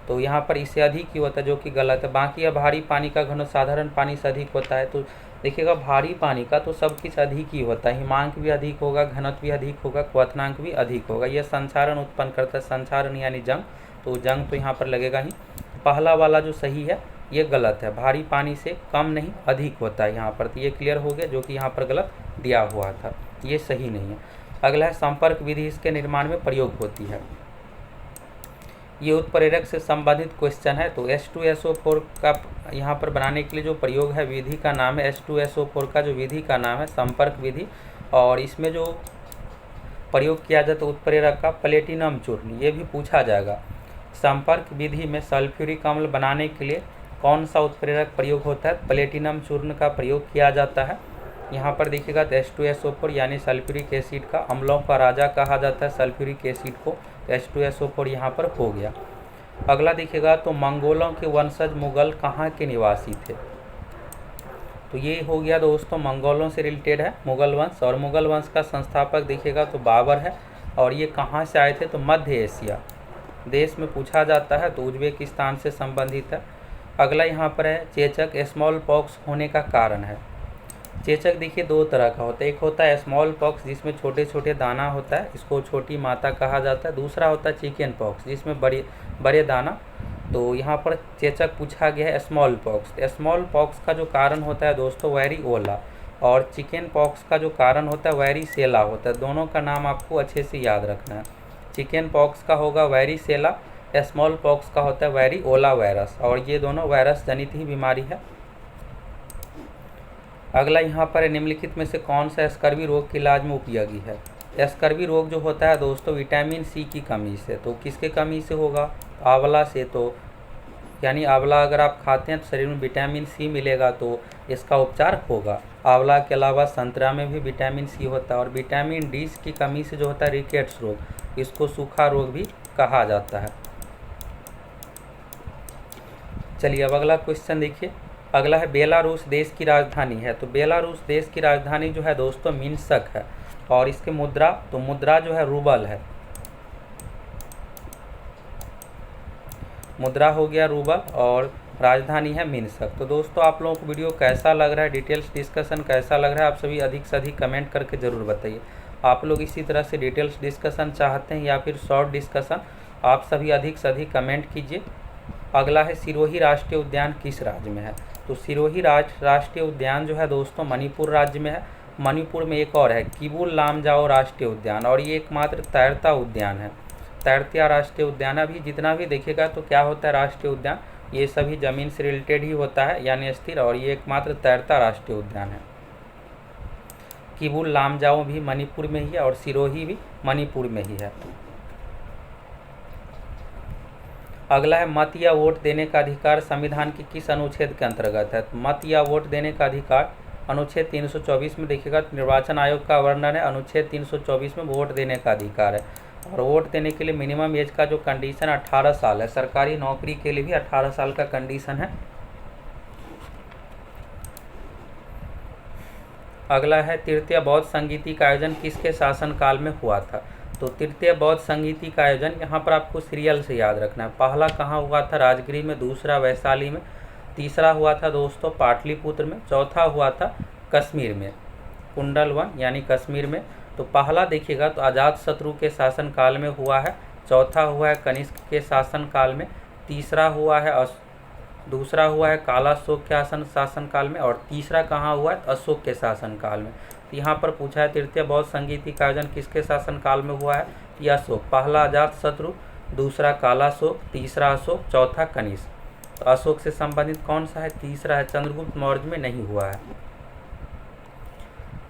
Speaker 1: तो यहाँ पर इससे अधिक ही होता है, जो कि गलत है। बाकी है भारी पानी का घनत्व साधारण पानी से अधिक होता है, तो देखिएगा भारी पानी का तो सब कुछ अधिक ही होता है, हिमांक भी अधिक होगा, घनत्व भी अधिक होगा, क्वथनांक भी अधिक होगा। यह संचारण उत्पन्न करता है, संचारण यानी जंग, तो जंग तो यहाँ पर लगेगा ही। पहला वाला जो सही है ये गलत है, भारी पानी से कम नहीं अधिक होता है यहाँ पर, तो ये क्लियर हो गया, जो कि यहाँ पर गलत दिया हुआ था, ये सही नहीं है। अगला है, संपर्क विधि इसके निर्माण में प्रयोग होती है। ये उत्प्रेरक से संबंधित क्वेश्चन है। तो H2SO4 का यहाँ पर बनाने के लिए जो प्रयोग है विधि का नाम है, H2SO4 का जो विधि का नाम है संपर्क विधि, और इसमें जो प्रयोग किया जाता है उत्प्रेरक का प्लेटिनम चूर्ण, ये भी पूछा जाएगा। संपर्क विधि में सल्फ्यूरिक अम्ल बनाने के लिए कौन सा उत्प्रेरक प्रयोग होता है, प्लेटिनम चूर्ण का प्रयोग किया जाता है। यहाँ पर देखिएगा H2SO4 यानी सल्फ्यूरिक एसिड का अम्लों का राजा कहा जाता है सल्फ्यूरिक एसिड को, H2SO4 यहाँ पर हो गया। अगला देखिएगा, तो मंगोलों के वंशज मुगल कहाँ के निवासी थे। तो ये हो गया दोस्तों मंगोलों से रिलेटेड है मुगल वंश, और मुगल वंश का संस्थापक देखिएगा तो बाबर है, और ये कहाँ से आए थे, तो मध्य एशिया देश में पूछा जाता है, तो उज्बेकिस्तान से संबंधित है। अगला यहाँ पर है, चेचक स्मॉल पॉक्स होने का कारण है। चेचक देखिए 2 तरह का होता है, एक होता है स्मॉल पॉक्स जिसमें छोटे छोटे दाना होता है, इसको छोटी माता कहा जाता है। दूसरा होता है चिकन पॉक्स जिसमें बड़े दाना। तो यहाँ पर चेचक पूछा गया है स्मॉल पॉक्स। स्मॉल पॉक्स का जो कारण होता है दोस्तों वेरिओला, और चिकन पॉक्स का जो कारण होता है वेरिसेला होता है। दोनों का नाम आपको अच्छे से याद रखना है। चिकन पॉक्स का होगा वेरिसेला, स्मॉल पॉक्स का होता है वेरिओला वायरस, और ये दोनों वायरस जनित ही बीमारी है। अगला यहाँ पर है, निम्नलिखित में से कौन सा स्कर्वी रोग के इलाज में उपयोगी है। स्कर्वी रोग जो होता है दोस्तों विटामिन सी की कमी से, तो किसके कमी से होगा, आंवला से। तो यानी आंवला अगर आप खाते हैं तो शरीर में विटामिन सी मिलेगा तो इसका उपचार होगा। आंवला के अलावा संतरा में भी विटामिन सी होता है। और विटामिन डी की कमी से जो होता है रिकेट्स रोग, इसको सूखा रोग भी कहा जाता है। चलिए अब अगला क्वेश्चन देखिए। अगला है, बेलारूस देश की राजधानी है। तो बेलारूस देश की राजधानी जो है दोस्तों मिन्स्क है। और इसके मुद्रा, तो मुद्रा जो है रूबल है, मुद्रा हो गया रूबल, और राजधानी है मिन्स्क। तो दोस्तों आप लोगों को वीडियो कैसा लग रहा है, डिटेल्स डिस्कशन कैसा लग रहा है, आप सभी अधिक से अधिक कमेंट करके ज़रूर बताइए। आप लोग इसी तरह से डिटेल्स डिस्कशन चाहते हैं या फिर शॉर्ट डिस्कशन, आप सभी अधिक से अधिक कमेंट कीजिए। अगला है, सिरोही राष्ट्रीय उद्यान किस राज्य में है। तो सिरोही राष्ट्रीय उद्यान जो है दोस्तों मणिपुर राज्य में है। मणिपुर में एक और है, किबुल लामजाओ राष्ट्रीय उद्यान, और ये एकमात्र तैरता उद्यान है, तैरतिया राष्ट्रीय उद्यान। अभी जितना भी देखिएगा तो क्या होता है राष्ट्रीय उद्यान, ये सभी ज़मीन से रिलेटेड ही होता है यानी स्थिर, और ये एकमात्र तैरता राष्ट्रीय उद्यान है। किबुल लामजाओ भी मणिपुर में ही है और सिरोही भी मणिपुर में ही है। अगला है, मत या वोट देने का अधिकार संविधान के किस अनुच्छेद के अंतर्गत है। तो मत या वोट देने का अधिकार अनुच्छेद 324 में देखिएगा तो निर्वाचन आयोग का वर्णन है, अनुच्छेद 324 में वोट देने का अधिकार है। और वोट देने के लिए मिनिमम एज का जो कंडीशन 18 साल है, सरकारी नौकरी के लिए भी 18 साल का कंडीशन है। अगला है, तृतीय बौद्ध संगीति का आयोजन किसके शासनकाल में हुआ था। तो तृतीय बौद्ध संगीति का आयोजन यहाँ पर आपको सीरियल से याद रखना है। पहला कहाँ हुआ था, राजगीर में, दूसरा वैशाली में, तीसरा हुआ था दोस्तों पाटलिपुत्र में, चौथा हुआ था कश्मीर में, कुंडलवन यानी कश्मीर में। तो पहला देखिएगा तो अजातशत्रु के शासनकाल में हुआ है, चौथा हुआ है कनिष्क के शासनकाल में, तीसरा हुआ है दूसरा हुआ है कालाशोक के शासनकाल में, और तीसरा कहाँ हुआ है, अशोक के शासनकाल में। तो यहाँ पर पूछा है तृतीय बौद्ध संगीति का आयोजन किसके शासनकाल में हुआ है, यह अशोक। पहला अजातशत्रु, दूसरा कालाशोक, तीसरा अशोक, चौथा कनिष्क। तो अशोक से संबंधित कौन सा है, तीसरा है, चंद्रगुप्त मौर्य में नहीं हुआ है।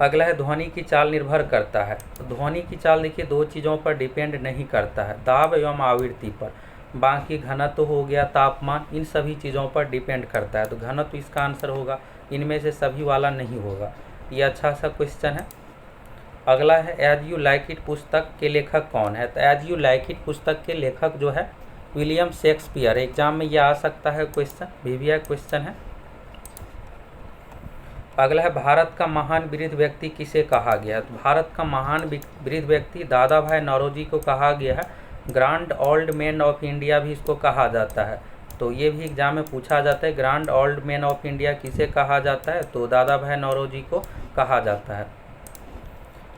Speaker 1: अगला है, ध्वनि की चाल निर्भर करता है। तो ध्वनि की चाल देखिए दो चीज़ों पर डिपेंड नहीं करता है, दाब एवं आवृत्ति पर। बाकी घनत्व हो गया, तापमान, इन सभी चीज़ों पर डिपेंड करता है। तो घनत्व इसका आंसर होगा, इनमें से सभी वाला नहीं होगा। ये अच्छा सा क्वेश्चन है। अगला है, एज यू लाइक इट पुस्तक के लेखक कौन है। तो एज यू लाइक इट पुस्तक के लेखक जो है विलियम शेक्सपियर। एग्जाम में यह आ सकता है क्वेश्चन, VVI क्वेश्चन है। अगला है, भारत का महान वृद्ध व्यक्ति किसे कहा गया है। तो भारत का महान वृद्ध व्यक्ति दादा भाई नौरोजी को कहा गया है। Grand old man of India भी इसको कहा जाता है। तो ये भी एग्जाम में पूछा जाता है, grand old man of India किसे कहा जाता है। तो दादा भाई नौरोजी को कहा जाता है।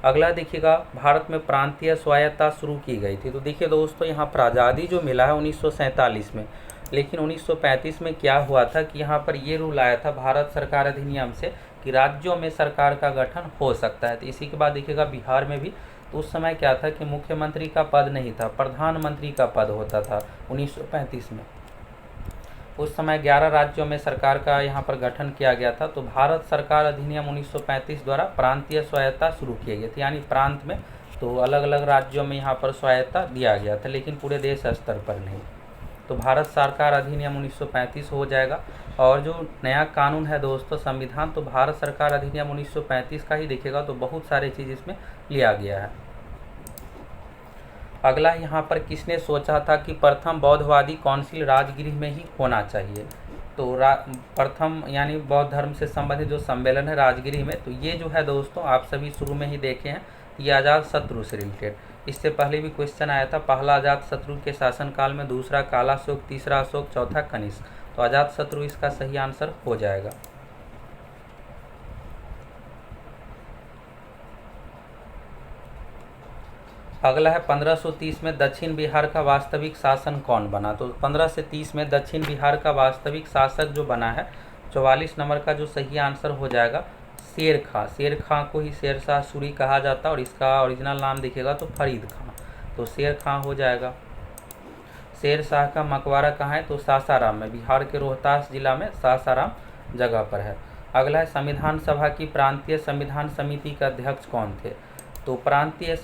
Speaker 1: अगला देखिएगा, भारत में प्रांतीय स्वायत्तता शुरू की गई थी। तो देखिए दोस्तों यहाँ पर आज़ादी जो मिला है 1947 में, लेकिन 1935 में क्या हुआ था कि यहाँ पर ये रूल आया था भारत सरकार अधिनियम से कि राज्यों में सरकार का गठन हो सकता है। तो इसी के बाद देखिएगा बिहार में भी, तो उस समय क्या था कि मुख्यमंत्री का पद नहीं था, प्रधानमंत्री का पद होता था 1935 में। उस समय 11 राज्यों में सरकार का यहाँ पर गठन किया गया था। तो भारत सरकार अधिनियम 1935 द्वारा प्रांतीय स्वायत्तता शुरू किया गया था, यानी प्रांत में, तो अलग अलग राज्यों में यहाँ पर स्वायत्तता दिया गया था, लेकिन पूरे देश स्तर पर नहीं। तो भारत सरकार अधिनियम 1935 हो जाएगा। और जो नया कानून है दोस्तों संविधान, तो भारत सरकार अधिनियम 1935 का ही देखिएगा तो बहुत सारे चीज़ इसमें लिया गया है। अगला यहाँ पर, किसने सोचा था कि प्रथम बौद्धवादी काउंसिल राजगृह में ही होना चाहिए। तो प्रथम यानी बौद्ध धर्म से संबंधित जो सम्मेलन है राजगृह में, तो ये जो है दोस्तों आप सभी शुरू में ही देखे हैं, ये अजातशत्रु से रिलेटेड। इससे पहले भी क्वेश्चन आया था, पहला अजातशत्रु के शासनकाल में, दूसरा कालाशोक, तीसरा अशोक, चौथा कनिष्क। तो अजातशत्रु इसका सही आंसर हो जाएगा। अगला है, 1530 में दक्षिण बिहार का वास्तविक शासन कौन बना। तो 15 से 30 में दक्षिण बिहार का वास्तविक शासक जो बना है, 44 नंबर का जो सही आंसर हो जाएगा शेर खां। शेर खां को ही शेरशाह सूरी कहा जाता है, और इसका ओरिजिनल नाम देखिएगा तो फरीद खां। तो शेर खां हो जाएगा। शेर शाह का मकबरा कहाँ है, तो सासाराम में, बिहार के रोहतास जिला में सासाराम जगह पर है। अगला है संविधान सभा की प्रांतीय संविधान समिति के अध्यक्ष कौन थे। तो प्रांतीय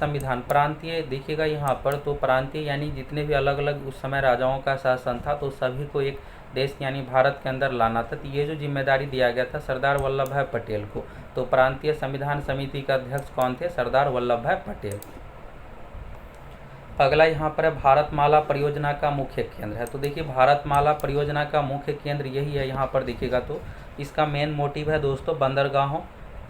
Speaker 1: देखिएगा यहाँ पर, तो प्रांतीय यानी जितने भी अलग अलग उस समय राजाओं का शासन था तो सभी को एक देश यानी भारत के अंदर लाना था। तो ये जो जिम्मेदारी दिया गया था सरदार वल्लभ भाई पटेल को। तो प्रांतीय संविधान समिति का अध्यक्ष कौन थे, सरदार वल्लभ भाई पटेल। अगला यहाँ पर है भारतमाला परियोजना का मुख्य केंद्र है। तो देखिए भारतमाला परियोजना का मुख्य केंद्र यही है, यहाँ पर देखिएगा तो इसका मेन मोटिव है दोस्तों बंदरगाहों,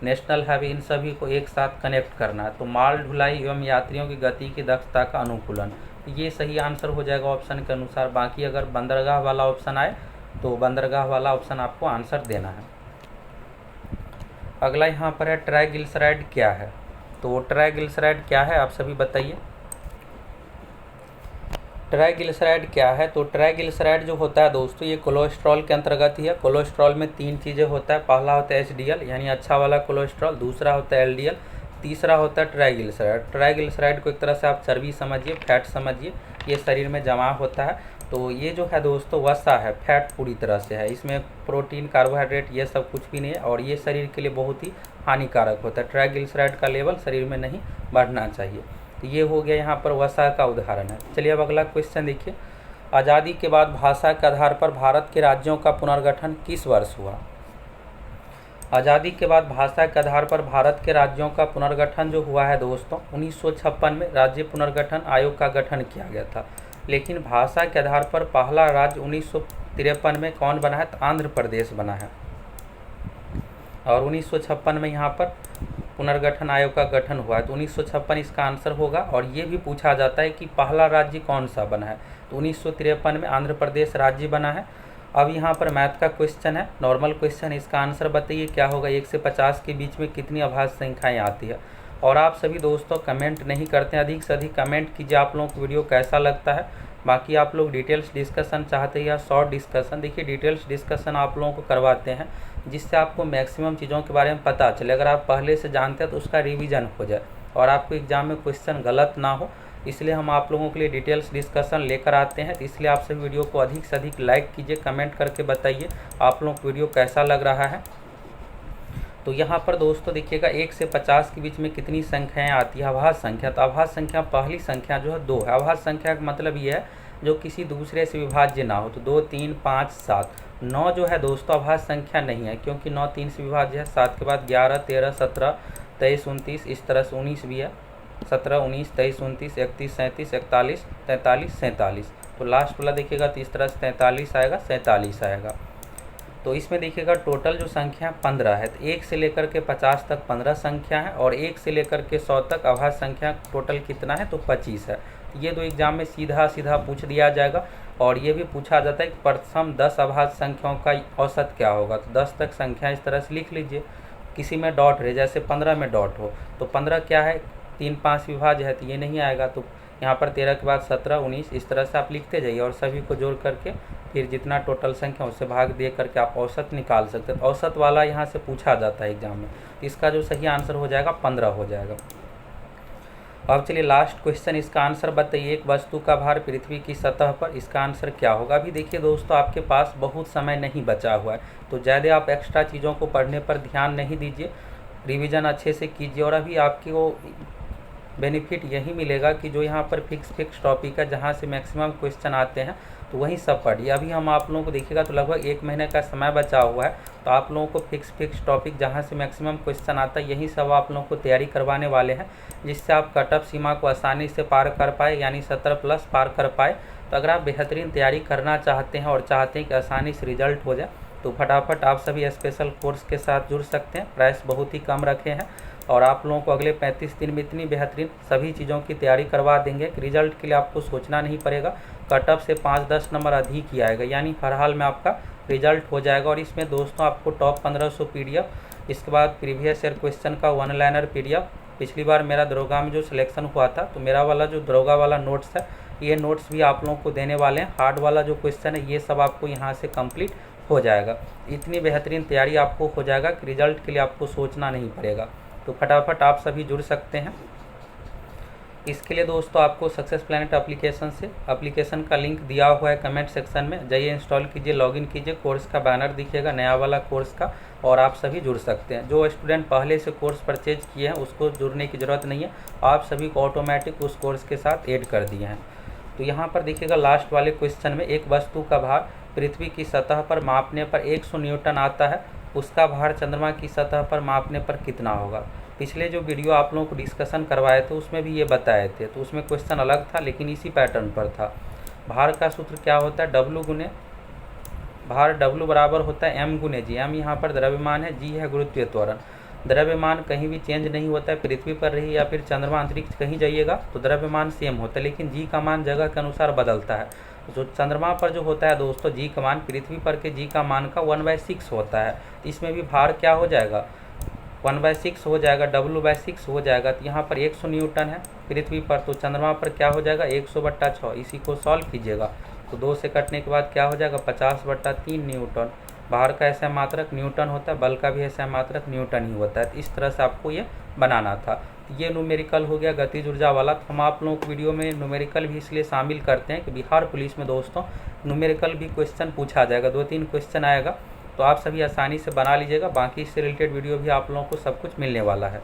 Speaker 1: नेशनल हाईवे, इन सभी को एक साथ कनेक्ट करना है। तो माल ढुलाई एवं यात्रियों की गति की दक्षता का अनुकूलन, ये सही आंसर हो जाएगा ऑप्शन के अनुसार। बाकी अगर बंदरगाह वाला ऑप्शन आए तो बंदरगाह वाला ऑप्शन आपको आंसर देना है। अगला यहाँ पर है ट्राइग्लिसराइड क्या है। तो ट्राइग्लिसराइड क्या है आप सभी बताइए, ट्राइग्लिसराइड क्या है। तो ट्राइग्लिसराइड जो होता है दोस्तों ये कोलेस्ट्रॉल के अंतर्गत ही है। कोलेस्ट्रॉल में 3 चीज़ें होता है, पहला होता है HDL यानी अच्छा वाला कोलेस्ट्रॉल, दूसरा होता है LDL, तीसरा होता है ट्राइग्लिसराइड। ट्राइग्लिसराइड को एक तरह से आप चर्बी समझिए, फैट समझिए, ये शरीर में जमा होता है। तो ये जो है दोस्तों वसा है, फैट पूरी तरह से है, इसमें प्रोटीन कार्बोहाइड्रेट ये सब कुछ भी नहीं है और ये शरीर के लिए बहुत ही हानिकारक होता है। ट्राइग्लिसराइड का लेवल शरीर में नहीं बढ़ना चाहिए। तो ये हो गया यहाँ पर वसा का उदाहरण है। चलिए अब अगला क्वेश्चन देखिए, आज़ादी के बाद भाषा के आधार पर भारत के राज्यों का पुनर्गठन किस वर्ष हुआ। आज़ादी के बाद भाषा के आधार पर भारत के राज्यों का पुनर्गठन जो हुआ है दोस्तों 1956 में राज्य पुनर्गठन आयोग का गठन किया गया था। लेकिन भाषा के आधार पर पहला राज्य 1953 में कौन बना है, तो आंध्र प्रदेश बना है। और 1956 में यहाँ पर पुनर्गठन आयोग का गठन हुआ है। तो 1956 इसका आंसर होगा। और ये भी पूछा जाता है कि पहला राज्य कौन सा बना है, तो 1953 में आंध्र प्रदेश राज्य बना है। अब यहाँ पर मैथ का क्वेश्चन है, नॉर्मल क्वेश्चन, इसका आंसर बताइए क्या होगा, 1 से 50 के बीच में कितनी अभाज्य संख्याएँ आती है। और आप सभी दोस्तों कमेंट नहीं करते हैं, अधिक से अधिक कमेंट कीजिए आप लोगों को वीडियो कैसा लगता है। बाकी आप लोग डिटेल्स डिस्कशन चाहते हैं या शॉर्ट डिस्कशन, देखिए डिटेल्स डिस्कशन आप लोगों को करवाते हैं जिससे आपको मैक्सिमम चीज़ों के बारे में पता चले। अगर आप पहले से जानते हैं तो उसका रिवीजन हो जाए और आपको एग्जाम में क्वेश्चन गलत ना हो, इसलिए हम आप लोगों के लिए डिटेल्स डिस्कशन लेकर आते हैं। तो इसलिए आप सभी वीडियो को अधिक से अधिक लाइक कीजिए, कमेंट करके बताइए आप लोगों को वीडियो कैसा लग रहा है। तो यहाँ पर दोस्तों देखिएगा 1 से 50 के बीच में कितनी संख्याएं आती है, अभाज्य संख्या। तो अभाज्य संख्या पहली संख्या जो है 2 है। अभाज्य संख्या का मतलब ये है जो किसी दूसरे से विभाज्य ना हो। तो 2, 3, 5, 7, 9 जो है दोस्तों अभाज्य संख्या नहीं है क्योंकि 9 3 से विभाज्य है। 7 के बाद 11, 13, 17, 23, 29, इस तरह से 19 भी है। 17, 19, 23, 29, 31, 37, 41, 43, 47। तो लास्ट वाला देखिएगा तो इस तरह से 43 आएगा, 47 आएगा। तो इसमें देखिएगा टोटल जो संख्या 15 है। तो 1 से लेकर के 50 तक 15 संख्या है और 1 से लेकर के 100 तक अभाज्य संख्या टोटल कितना है, तो 25 है। ये दो एग्जाम में सीधा सीधा पूछ दिया जाएगा। और ये भी पूछा जाता है कि प्रथम 10 अभाज्य संख्याओं का औसत क्या होगा। तो 10 तक संख्या इस तरह से लिख लीजिए, किसी में डॉट रहे, जैसे 15 में डॉट हो तो 15 क्या है, 3, 5 विभाज्य है तो ये नहीं आएगा। तो यहाँ पर 13 के बाद 17, 19, इस तरह से आप लिखते जाइए और सभी को जोड़ करके फिर जितना टोटल संख्या उससे भाग दे करके आप औसत निकाल सकते हैं। तो औसत वाला यहाँ से पूछा जाता है एग्जाम में। तो इसका जो सही आंसर हो जाएगा 15 हो जाएगा। अब चलिए लास्ट क्वेश्चन, इसका आंसर बताइए। एक वस्तु का भार पृथ्वी की सतह पर, इसका आंसर क्या होगा। अभी देखिए दोस्तों आपके पास बहुत समय नहीं बचा हुआ है तो ज़्यादा आप एक्स्ट्रा चीज़ों को पढ़ने पर ध्यान नहीं दीजिए, रिवीजन अच्छे से कीजिए। और अभी आपको बेनिफिट यही मिलेगा कि जो यहाँ पर फिक्स टॉपिक है जहाँ से मैक्सिमम क्वेश्चन आते हैं तो वही सब पढ़िए। अभी हम आप लोगों को देखिएगा तो लगभग 1 महीने का समय बचा हुआ है तो आप लोगों को फिक्स टॉपिक जहाँ से मैक्सिमम क्वेश्चन आता है यही सब आप लोगों को तैयारी करवाने वाले हैं, जिससे आप कट ऑफ सीमा को आसानी से पार कर पाए, यानी 17+ पार कर पाए। तो अगर आप बेहतरीन तैयारी करना चाहते हैं और चाहते हैं कि आसानी से रिजल्ट हो जाए तो फटाफट आप सभी स्पेशल कोर्स के साथ जुड़ सकते हैं। प्राइस बहुत ही कम रखे हैं और आप लोगों को अगले 35 दिन में इतनी बेहतरीन सभी चीज़ों की तैयारी करवा देंगे कि रिजल्ट के लिए आपको सोचना नहीं पड़ेगा। कट ऑफ से 5-10 नंबर अधिक ही आएगा, यानी हर हाल में आपका रिजल्ट हो जाएगा। और इसमें दोस्तों आपको टॉप 1500 PDF, इसके बाद प्रीवियस ईयर क्वेश्चन का 1 लाइनर PDF। पिछली बार मेरा दरोगा में जो सिलेक्शन हुआ था तो मेरा वाला जो दरोगा वाला नोट्स है ये नोट्स भी आप लोगों को देने वाले हैं। हार्ड वाला जो क्वेश्चन है ये सब आपको यहाँ से कंप्लीट हो जाएगा। इतनी बेहतरीन तैयारी आपको हो जाएगा कि रिजल्ट के लिए आपको सोचना नहीं पड़ेगा। तो फटाफट आप सभी जुड़ सकते हैं। इसके लिए दोस्तों आपको सक्सेस प्लैनेट एप्लीकेशन का लिंक दिया हुआ है कमेंट सेक्शन में, जाइए इंस्टॉल कीजिए, लॉगिन कीजिए, कोर्स का बैनर दिखेगा नया वाला कोर्स का, और आप सभी जुड़ सकते हैं। जो स्टूडेंट पहले से कोर्स परचेज किए हैं उसको जुड़ने की ज़रूरत नहीं है, आप सभी को ऑटोमेटिक उस कोर्स के साथ ऐड कर दिए हैं। तो यहाँ पर देखिएगा लास्ट वाले क्वेश्चन में, एक वस्तु का भार पृथ्वी की सतह पर मापने पर 100 न्यूटन आता है, उसका भार चंद्रमा की सतह पर मापने पर कितना होगा। पिछले जो वीडियो आप लोगों को डिस्कशन करवाए थे उसमें भी ये बताए थे, तो उसमें क्वेश्चन अलग था लेकिन इसी पैटर्न पर था। भार का सूत्र क्या होता है, डब्लू गुने भार, डब्लू बराबर होता है एम गुने जी। एम यहाँ पर द्रव्यमान है, जी है गुरुत्वीय त्वरण। द्रव्यमान कहीं भी चेंज नहीं होता है, पृथ्वी पर रही या फिर चंद्रमा अंतरिक्ष कहीं जाइएगा तो द्रव्यमान सेम होता है, लेकिन जी का मान जगह के अनुसार बदलता है। जो चंद्रमा पर जो होता है दोस्तों जी का मान पृथ्वी पर के जी का मान का 1/6 होता है, इसमें भी भार क्या हो जाएगा 1/6 हो जाएगा, W/6 हो जाएगा। तो यहाँ पर 100 न्यूटन है पृथ्वी पर, तो चंद्रमा पर क्या हो जाएगा 100/6। इसी को सॉल्व कीजिएगा तो 2 से कटने के बाद क्या हो जाएगा 50/3 न्यूटन। भार का ऐसा मात्रक न्यूटन होता है, बल का भी ऐसा मात्रक न्यूटन ही होता है। तो इस तरह से आपको ये बनाना था। ये न्यूमेरिकल हो गया गतिज ऊर्जा वाला। तो हम आप लोगों को वीडियो में न्यूमेरिकल भी इसलिए शामिल करते हैं कि बिहार पुलिस में दोस्तों न्यूमेरिकल भी क्वेश्चन पूछा जाएगा, 2-3 क्वेश्चन आएगा, तो आप सभी आसानी से बना लीजिएगा। बाकी इससे रिलेटेड वीडियो भी आप लोगों को सब कुछ मिलने वाला है।